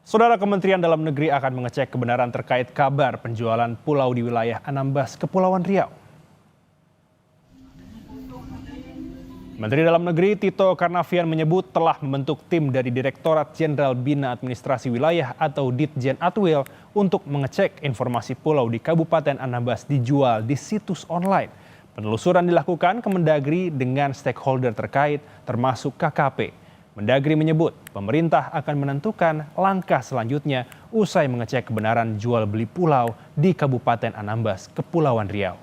Saudara, Kementerian Dalam Negeri akan mengecek kebenaran terkait kabar penjualan pulau di wilayah Anambas, Kepulauan Riau. Menteri Dalam Negeri Tito Karnavian menyebut telah membentuk tim dari Direktorat Jenderal Bina Administrasi Wilayah atau Ditjen Atwil untuk mengecek informasi pulau di Kabupaten Anambas dijual di situs online. Penelusuran dilakukan Kemendagri dengan stakeholder terkait termasuk KKP. Mendagri menyebut pemerintah akan menentukan langkah selanjutnya usai mengecek kebenaran jual beli pulau di Kabupaten Anambas, Kepulauan Riau.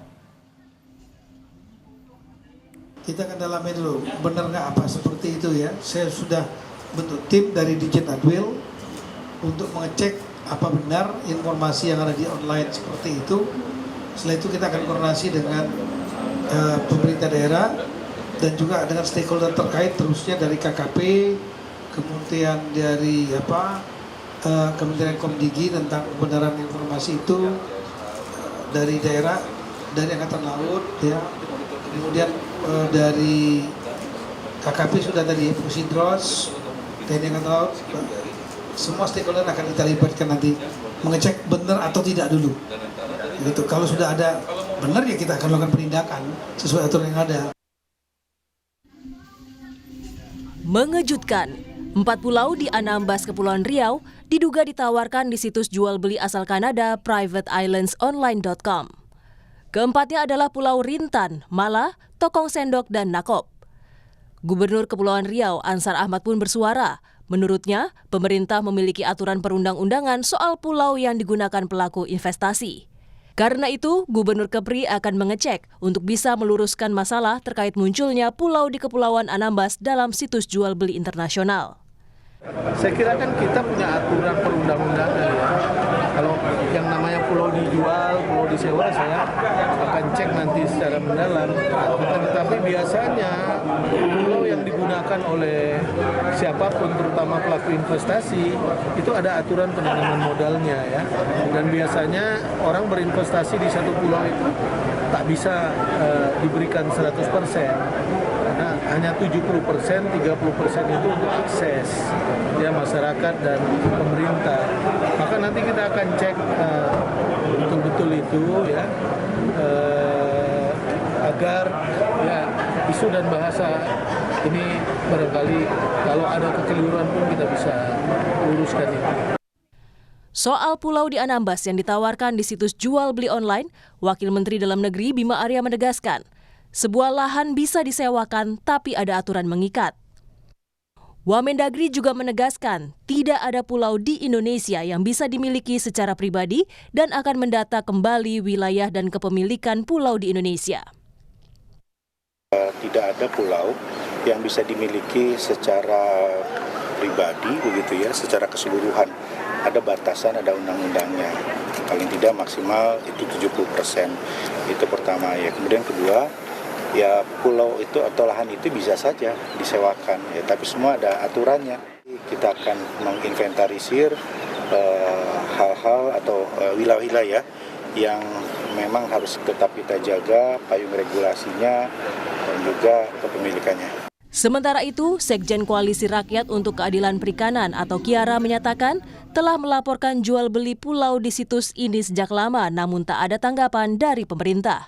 Kita akan dalami dulu, benar nggak apa seperti itu ya. Saya sudah bentuk tim dari Ditjen Atwil untuk mengecek apa benar informasi yang ada di online seperti itu. Setelah itu kita akan koordinasi dengan pemerintah daerah dan juga dengan stakeholder terkait, terusnya dari KKP, kemudian dari Kementerian Komdigi tentang kebenaran informasi itu, dari daerah, dari Angkatan Laut, ya, kemudian dari KKP sudah tadi, Pusidros, TNI Angkatan Laut, semua stakeholder akan kita libatkan nanti mengecek benar atau tidak dulu. Gitu. Kalau sudah ada benar ya kita akan lakukan penindakan sesuai aturan yang ada. Mengejutkan, 4 pulau di Anambas, Kepulauan Riau diduga ditawarkan di situs jual beli asal Kanada privateislandsonline.com. Keempatnya adalah Pulau Rintan, Mala, Tokong Sendok, dan Nakop. Gubernur Kepulauan Riau Ansar Ahmad pun bersuara. Menurutnya, pemerintah memiliki aturan perundang-undangan soal pulau yang digunakan pelaku investasi. Karena itu, Gubernur Kepri akan mengecek untuk bisa meluruskan masalah terkait munculnya pulau di Kepulauan Anambas dalam situs jual beli internasional. Saya kira kan kita punya aturan perundang-undangan ya. Kalau yang namanya pulau dijual, pulau disewa, saya akan cek nanti secara mendalam. Tetapi biasanya pulau yang digunakan oleh siapapun, terutama pelaku investasi, itu ada aturan penanaman modalnya ya. Dan biasanya orang berinvestasi di satu pulau itu tak bisa diberikan 100%. Karena hanya 70%, 30% itu untuk akses ya masyarakat dan pemerintah. Maka nanti kita akan cek betul-betul itu ya agar ya isu dan bahasa ini barangkali kalau ada kekeliruan pun kita bisa luruskan itu. Soal pulau di Anambas yang ditawarkan di situs jual beli online, Wakil Menteri Dalam Negeri Bima Arya menegaskan, sebuah lahan bisa disewakan tapi ada aturan mengikat. Wamendagri juga menegaskan tidak ada pulau di Indonesia yang bisa dimiliki secara pribadi dan akan mendata kembali wilayah dan kepemilikan pulau di Indonesia. Tidak ada pulau yang bisa dimiliki secara pribadi begitu ya, secara keseluruhan. Ada batasan, ada undang-undangnya. Paling tidak maksimal itu 70%. Itu pertama ya. Kemudian kedua, ya pulau itu atau lahan itu bisa saja disewakan ya, tapi semua ada aturannya. Kita akan menginventarisir hal-hal atau wilayah-wilayah yang memang harus tetap kita jaga payung regulasinya dan juga kepemilikannya. Sementara itu, Sekjen Koalisi Rakyat untuk Keadilan Perikanan atau Kiara menyatakan telah melaporkan jual beli pulau di situs ini sejak lama namun tak ada tanggapan dari pemerintah.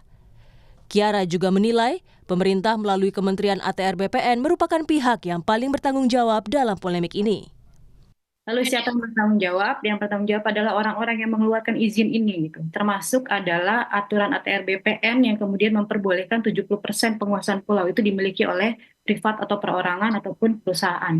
Kiara juga menilai pemerintah melalui Kementerian ATR BPN merupakan pihak yang paling bertanggung jawab dalam polemik ini. Lalu siapa yang bertanggung jawab? Yang bertanggung jawab adalah orang-orang yang mengeluarkan izin ini, gitu. Termasuk adalah aturan ATR BPN yang kemudian memperbolehkan 70% penguasaan pulau itu dimiliki oleh privat atau perorangan ataupun perusahaan.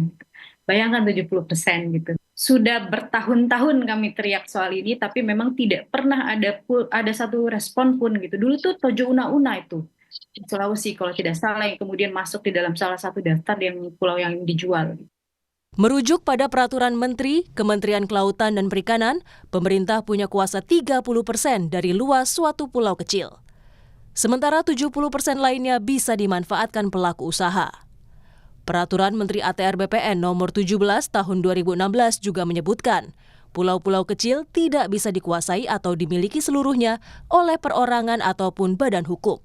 Bayangkan 70% gitu. Sudah bertahun-tahun kami teriak soal ini, tapi memang tidak pernah ada satu respon pun gitu. Dulu tuh Tojo Una-Una itu di Sulawesi kalau tidak salah yang kemudian masuk di dalam salah satu daftar yang pulau yang dijual. Merujuk pada peraturan Menteri, Kementerian Kelautan dan Perikanan, pemerintah punya kuasa 30% dari luas suatu pulau kecil. Sementara 70% lainnya bisa dimanfaatkan pelaku usaha. Peraturan Menteri ATR BPN nomor 17 tahun 2016 juga menyebutkan, pulau-pulau kecil tidak bisa dikuasai atau dimiliki seluruhnya oleh perorangan ataupun badan hukum.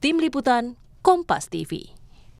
Tim Liputan, Kompas TV.